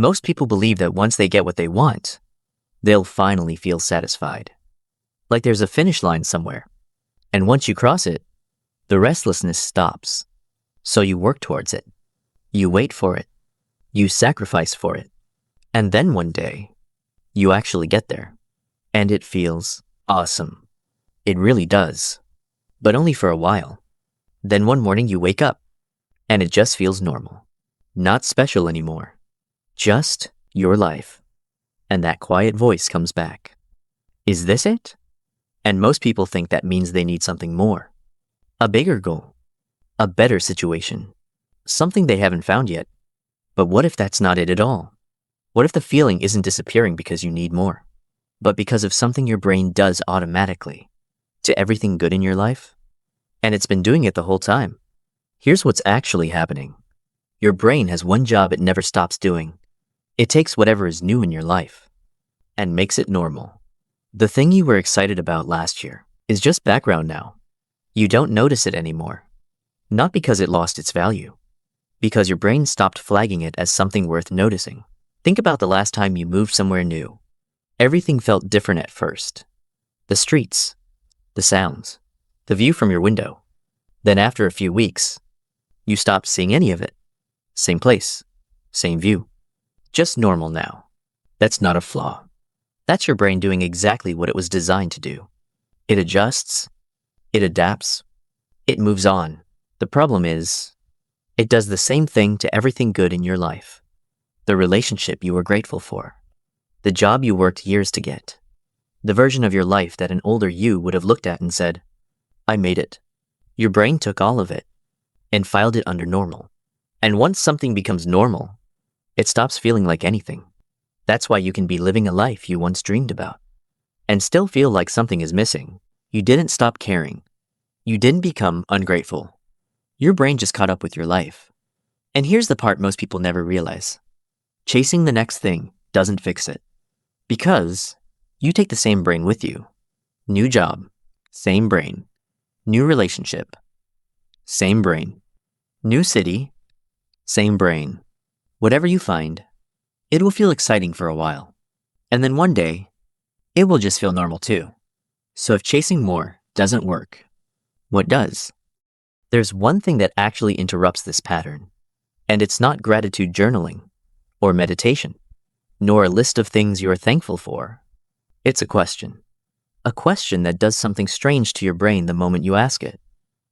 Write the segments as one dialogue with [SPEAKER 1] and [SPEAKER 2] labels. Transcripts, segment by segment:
[SPEAKER 1] Most people believe that once they get what they want, they'll finally feel satisfied. Like there's a finish line somewhere, and once you cross it, the restlessness stops. So you work towards it. You wait for it. You sacrifice for it. And then one day, you actually get there. And it feels awesome. It really does. But only for a while. Then one morning you wake up, and it just feels normal. Not special anymore. Just your life. And that quiet voice comes back. Is this it? And most people think that means they need something more. A bigger goal. A better situation. Something they haven't found yet. But what if that's not it at all? What if the feeling isn't disappearing because you need more, but because of something your brain does automatically to everything good in your life? And it's been doing it the whole time. Here's what's actually happening. Your brain has one job it never stops doing. It takes whatever is new in your life and makes it normal. The thing you were excited about last year is just background now. You don't notice it anymore. Not because it lost its value, because your brain stopped flagging it as something worth noticing. Think about the last time you moved somewhere new. Everything felt different at first. The streets, the sounds, the view from your window. Then after a few weeks, you stopped seeing any of it. Same place, same view. Just normal now. That's not a flaw. That's your brain doing exactly what it was designed to do. It adjusts, it adapts, it moves on. The problem is, it does the same thing to everything good in your life. The relationship you were grateful for. The job you worked years to get. The version of your life that an older you would have looked at and said, I made it. Your brain took all of it and filed it under normal. And once something becomes normal, it stops feeling like anything. That's why you can be living a life you once dreamed about and still feel like something is missing. You didn't stop caring. You didn't become ungrateful. Your brain just caught up with your life. And here's the part most people never realize. Chasing the next thing doesn't fix it. Because you take the same brain with you. New job, same brain. New relationship, same brain. New city, same brain. Whatever you find, it will feel exciting for a while. And then one day, it will just feel normal too. So if chasing more doesn't work, what does? There's one thing that actually interrupts this pattern, and it's not gratitude journaling or meditation, nor a list of things you're thankful for. It's a question that does something strange to your brain the moment you ask it.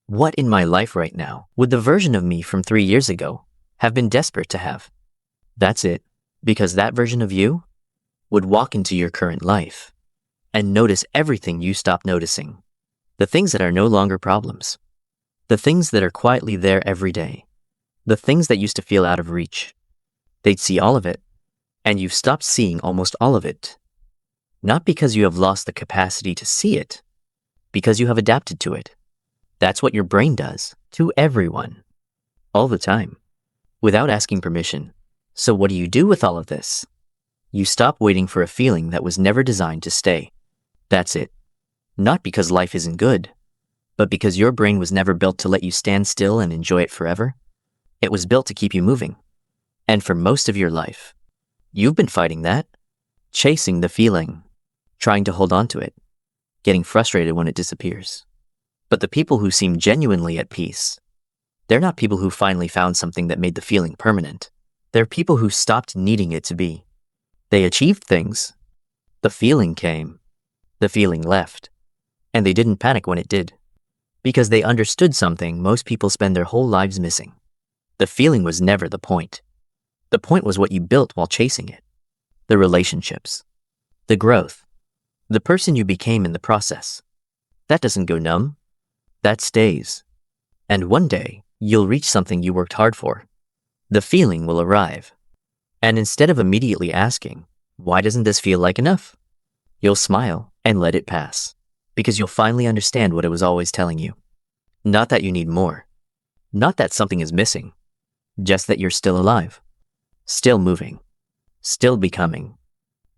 [SPEAKER 1] What in my life right now would the version of me from 3 years ago have been desperate to have? That's it, because that version of you would walk into your current life and notice everything you stopped noticing, the things that are no longer problems. The things that are quietly there every day. The things that used to feel out of reach. They'd see all of it, and you've stopped seeing almost all of it. Not because you have lost the capacity to see it, because you have adapted to it. That's what your brain does to everyone, all the time, without asking permission. So what do you do with all of this? You stop waiting for a feeling that was never designed to stay. That's it. Not because life isn't good, but because your brain was never built to let you stand still and enjoy it forever. It was built to keep you moving. And for most of your life, you've been fighting that, chasing the feeling, trying to hold on to it, getting frustrated when it disappears. But the people who seem genuinely at peace, they're not people who finally found something that made the feeling permanent. They're people who stopped needing it to be. They achieved things. The feeling came. The feeling left. And they didn't panic when it did. Because they understood something most people spend their whole lives missing. The feeling was never the point. The point was what you built while chasing it. The relationships. The growth. The person you became in the process. That doesn't go numb. That stays. And one day, you'll reach something you worked hard for. The feeling will arrive. And instead of immediately asking, why doesn't this feel like enough? You'll smile and let it pass. Because you'll finally understand what it was always telling you. Not that you need more. Not that something is missing. Just that you're still alive. Still moving. Still becoming.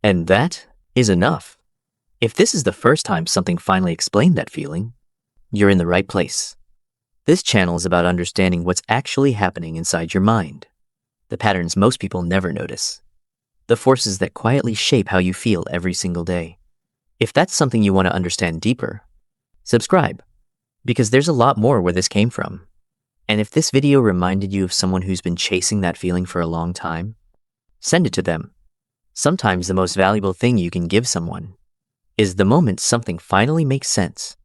[SPEAKER 1] And that is enough. If this is the first time something finally explained that feeling, you're in the right place. This channel is about understanding what's actually happening inside your mind. The patterns most people never notice. the forces that quietly shape how you feel every single day. If that's something you want to understand deeper, subscribe, because there's a lot more where this came from. And if this video reminded you of someone who's been chasing that feeling for a long time, send it to them. Sometimes the most valuable thing you can give someone is the moment something finally makes sense.